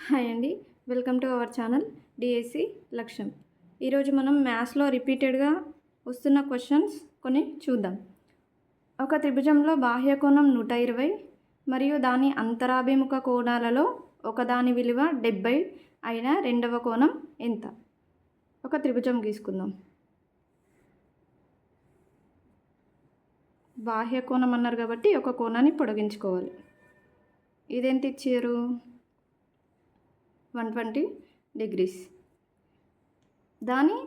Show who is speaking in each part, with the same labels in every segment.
Speaker 1: Hi అండి. Welcome to our channel DSC లక్ష్యం. ఈరోజు మనం మ్యాథ్స్లో రిపీటెడ్గా వస్తున్న క్వశ్చన్స్ కొన్ని చూద్దాం. ఒక త్రిభుజంలో బాహ్య కోణం 120 మరియు దాని అంతరాభిముఖ కోణాలలో ఒకదాని విలువ 70 అయిన రెండవ కోణం ఎంత? ఒక త్రిభుజం గీసుకుందాం. బాహ్య కోణం అన్నారు కాబట్టి ఒక కోణాన్ని పొడిగించుకోవాలి. ఇదెంత ఇచ్చారు? 120 degrees. దాని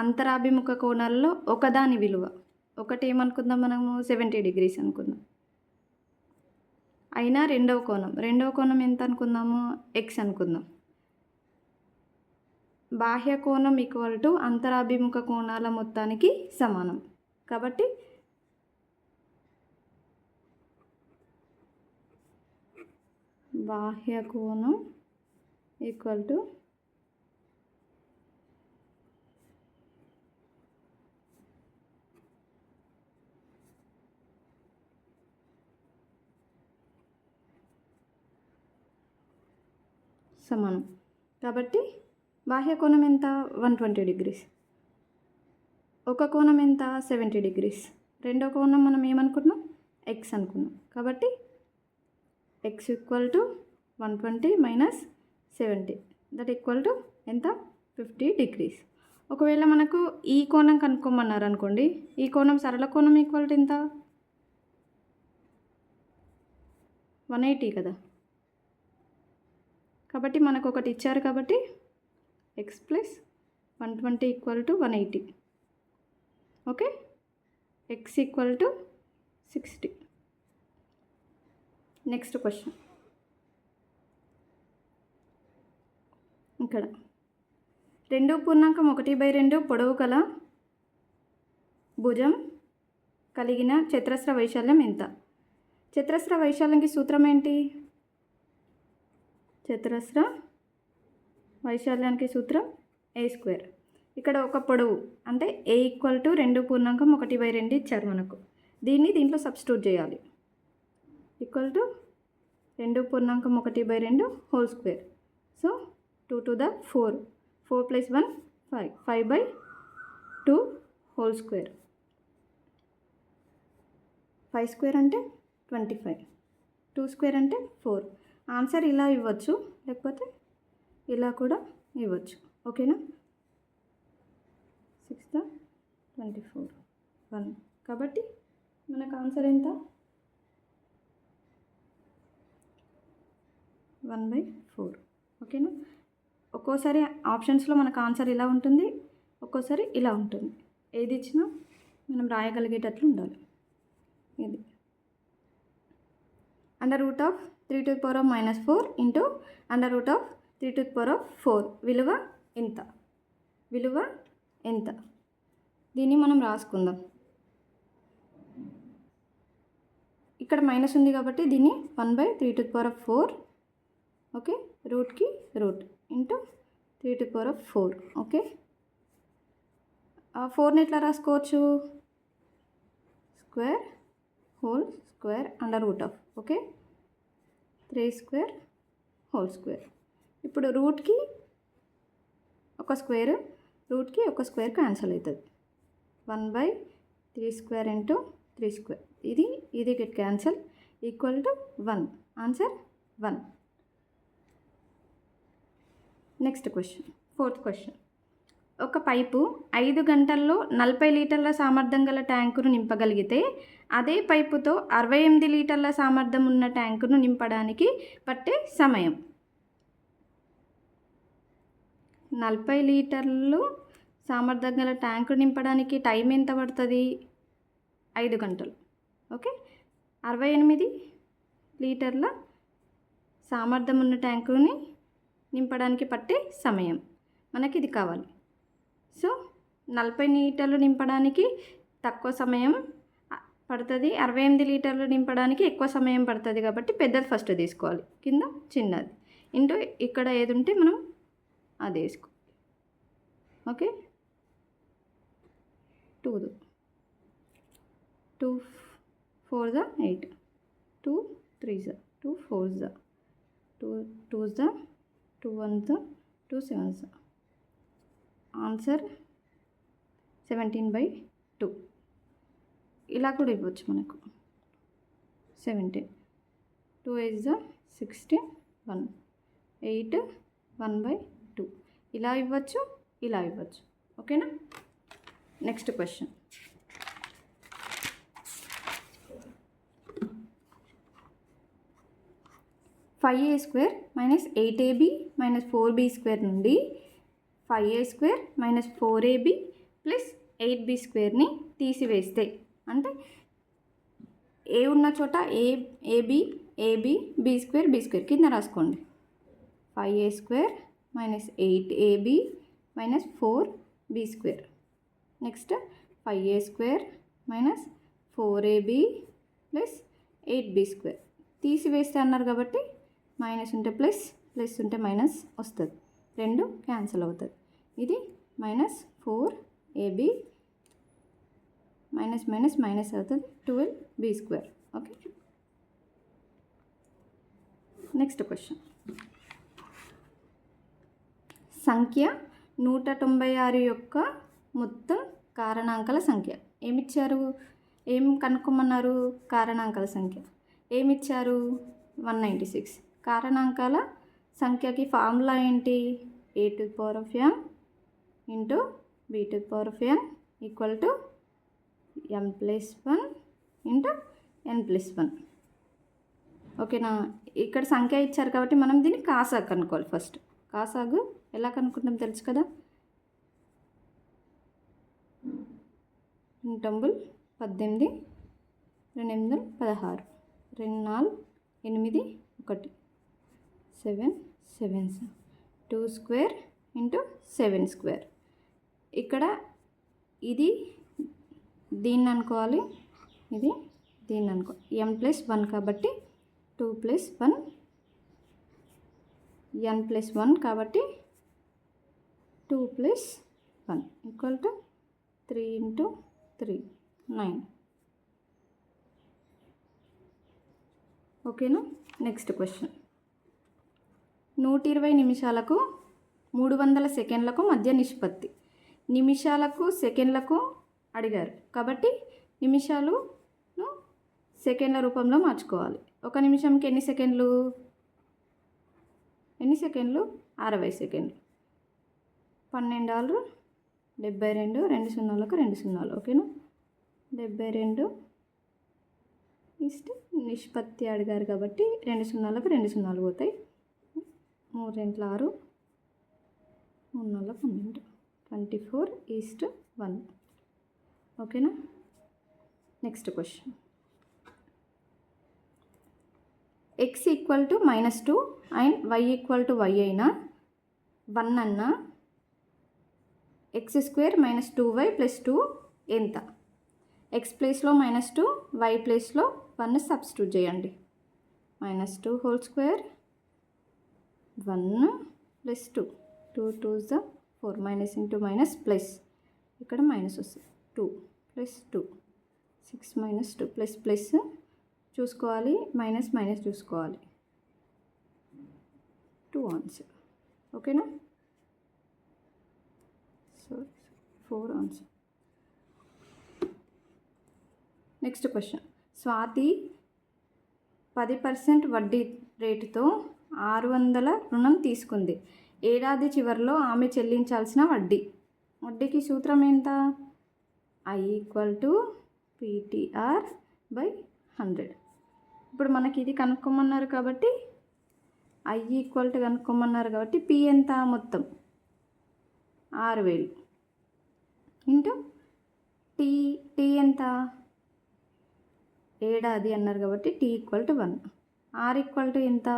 Speaker 1: అంతరాభిముఖ కోణాలలో ఒకదాని విలువ ఒకటి ఏమనుకుందాం, మనము 70 degrees అనుకుందాం. అయినా రెండవ కోణం ఎంత అనుకుందాము? x అనుకుందాం. బాహ్య కోణం ఈక్వల్ టు అంతరాభిముఖ కోణాల మొత్తానికి సమానం కాబట్టి బాహ్య కోణం ఈక్వల్ టు సమానం. కాబట్టి బాహ్య కోణం ఎంత? 120 degrees. ఒక కోణం ఎంత? 70 degrees. రెండో కోణం మనం ఏమనుకున్నాం? x అనుకున్నాం. కాబట్టి x equal to 120 minus 70 that equal to ఎంత? 50 degrees. ఒకవేళ మనకు ఈ కోణం కనుక్కోమన్నారు అనుకోండి, ఈ కోణం సరళ కోణం ఈక్వల్ టు ఎంత? 180 కదా. కాబట్టి మనకు ఒకటి ఇచ్చారు కాబట్టి x plus 120 equal to 180. Okay, x equal to 60. Next question. ఇక్కడ 2.1/2 పొడవు గల భుజం కలిగిన చతురస్ర వైశాల్యం ఎంత? చతురస్ర వైశాల్యంకి సూత్రం ఏంటి? చతురస్ర వైశాల్యానికి సూత్రం a². ఇక్కడ ఒక పొడవు అంటే a ఈక్వల్ టు 2.1/2 ఇచ్చారు మనకు. దీంట్లో సబ్స్టిట్యూట్ చేయాలి. Equal to 2.1/2 whole square. So 2 to the 4 plus 1 5/2 whole square. 5 square అంటే 25, 2 స్క్వేర్ అంటే 4. ఆన్సర్ ఇలా ఇవ్వచ్చు, లేకపోతే ఇలా కూడా ఇవ్వచ్చు. ఓకేనా? 6 24 1. కాబట్టి మనకు ఆన్సర్ ఎంత? 1/4. ఓకేనా? ఒక్కోసారి ఆప్షన్స్లో మనకు ఆన్సర్ ఇలా ఉంటుంది, ఒక్కోసారి ఇలా ఉంటుంది. ఏది ఇచ్చినా మనం రాయగలిగేటట్లు ఉండాలి. ఇది √3 to the power of -4 into √3 to the power of 4 విలువ ఎంత? దీన్ని మనం రాసుకుందాం. ఇక్కడ మైనస్ ఉంది కాబట్టి దీన్ని 1/3 to the power of 4. Okay, రూట్కి root into 3 to the power of 4. Okay, 4ని ఎట్లా రాసుకోవచ్చు? Square whole square √. Okay, 3 square whole square. ఇప్పుడు రూట్కి ఒక స్క్వేర్ క్యాన్సిల్ అవుతుంది. 1/3 స్క్వేర్ ఇంటూ 3 స్క్వేర్. ఇది get cancel equal to 1. Answer 1. Next question, 4th question. ఒక పైపు 5 గంటల్లో 40 లీటర్ల సామర్థ్యం గల ట్యాంకును నింపగలిగితే అదే పైపుతో 68 లీటర్ల సామర్థ్యం ఉన్న ట్యాంకును నింపడానికి పట్టే సమయం. 40 లీటర్లు సామర్థ్యం గల ట్యాంకు నింపడానికి టైం ఎంత పడుతుంది? 5 గంటలు. ఓకే, 68 లీటర్ల సామర్థ్యం ఉన్న ట్యాంకుని నింపడానికి పట్టే సమయం మనకి ఇది కావాలి. సో 40 లీటర్లు నింపడానికి తక్కువ సమయం పడుతుంది, 68 లీటర్లు నింపడానికి ఎక్కువ సమయం పడుతుంది. కాబట్టి పెద్దది ఫస్ట్ తీసుకోవాలి, కింద చిన్నది ఇంటూ ఇక్కడ ఏది ఉంటే మనం అది వేసుకోవాలి. Okay, 2 4 8, 2 3 2 4 2 2s the 2 1s the 2 7s. Answer 17/2. ఇలా కూడా ఇవ్వచ్చు మనకు 17. 2 8s the 16 1 8 1/2. ఇలా ఇవ్వచ్చు, ఇలా ఇవ్వచ్చు. ఓకేనా? Next question. (5a² - 8ab - 4b² నుండి 5a² - 4ab + 8b² తీసివేస్తే, అంటే ఏ ఉన్న చోట ఏబి ఏబి b² కింద రాసుకోండి. 5a² - 8ab - 4b². Next 5a² - 4ab + 8b² తీసివేస్తే అన్నారు కాబట్టి మైనస్ ఉంటే ప్లస్, ప్లస్ ఉంటే మైనస్ వస్తుంది. 2 క్యాన్సిల్ అవుతుంది. ఇది -4ab మైనస్ మైనస్ మైనస్ అవుతుంది 12b². ఓకే. Next question. సంఖ్య 196 యొక్క మొత్తం కారణాంకాల సంఖ్య. ఏమిచ్చారు? ఏం కనుక్కోమన్నారు? కారణాంకాల సంఖ్య. ఏమిచ్చారు? 196. కారణాంకాల సంఖ్యకి ఫార్ములా ఏంటి? a⁴ into b⁴ equal to m+1 into n+1. ఓకేనా? ఇక్కడ సంఖ్య ఇచ్చారు కాబట్టి మనం దీన్ని కాసాగు కనుక్కోవాలి. ఫస్ట్ కాసాగు ఎలా కనుక్కుంటాం తెలుసు కదా. 2 18, 2 8 16, 2 4 8 1 7 7s 2² ఇంటూ 7². ఇక్కడ ఇది దీన్ని అనుకోవాలి, ఇది దీన్ని అనుకోవాలి. m+1 కాబట్టి 2+1, n+1 కాబట్టి 2+1 ఈక్వల్ టు 3 ఇంటూ 3 9. ఓకేనా? Next question. 120 నిమిషాలకు 300 సెకండ్లకు మధ్య నిష్పత్తి. నిమిషాలకు సెకండ్లకు అడిగారు కాబట్టి నిమిషాలను సెకండ్ల రూపంలో మార్చుకోవాలి. ఒక నిమిషంకి ఎన్ని సెకండ్లు? 60 సెకండ్లు. 12 72, 2 సున్నాలకు 2 సున్నాలు. ఓకేనా? 72 నిష్పత్తి అడిగారు కాబట్టి 2 సున్నాలకు 2 సున్నాలు పోతాయి. 3 2 6, 3 4 12, 24:1. ఓకేనా? Next question. x = -2 and y = y అయినా 1 అన్న x² - 2y + 2 ఎంత? x ప్లేస్లో -2, y ప్లేస్లో 1 సబ్స్టిట్యూట్ చేయండి. -2 whole square 1 + 2 2 2s 4 minus into minus plus, ఇక్కడ మైనస్ వస్తుంది 2 + 2 6 - 2 ప్లస్ ప్లస్ చూసుకోవాలి, మైనస్ మైనస్ చూసుకోవాలి. 2 ఆన్సర్. ఓకేనా? So 4 answer. Next question. Swathi 10% వడ్డీ రేటుతో 600 రుణం తీసుకుంది. ఏడాది చివరిలో ఆమె చెల్లించాల్సిన వడ్డీకి సూత్రం ఎంత? I = PTR/100. ఇప్పుడు మనకి ఇది కనుక్కోమన్నారు కాబట్టి I = కనుక్కోమన్నారు కాబట్టి P ఎంత? మొత్తం 6000 ఇంటూ T ఎంత? ఏడాది అన్నారు కాబట్టి T = 1. R = ఎంత?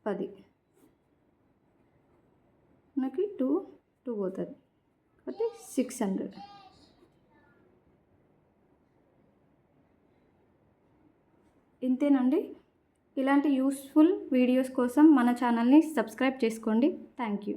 Speaker 1: 10. మనకి 2 పోతుంది కాబట్టి 600. ఇంతేనండి. ఇలాంటి యూస్ఫుల్ వీడియోస్ కోసం మన ఛానల్ని సబ్స్క్రైబ్ చేసుకోండి. Thank you.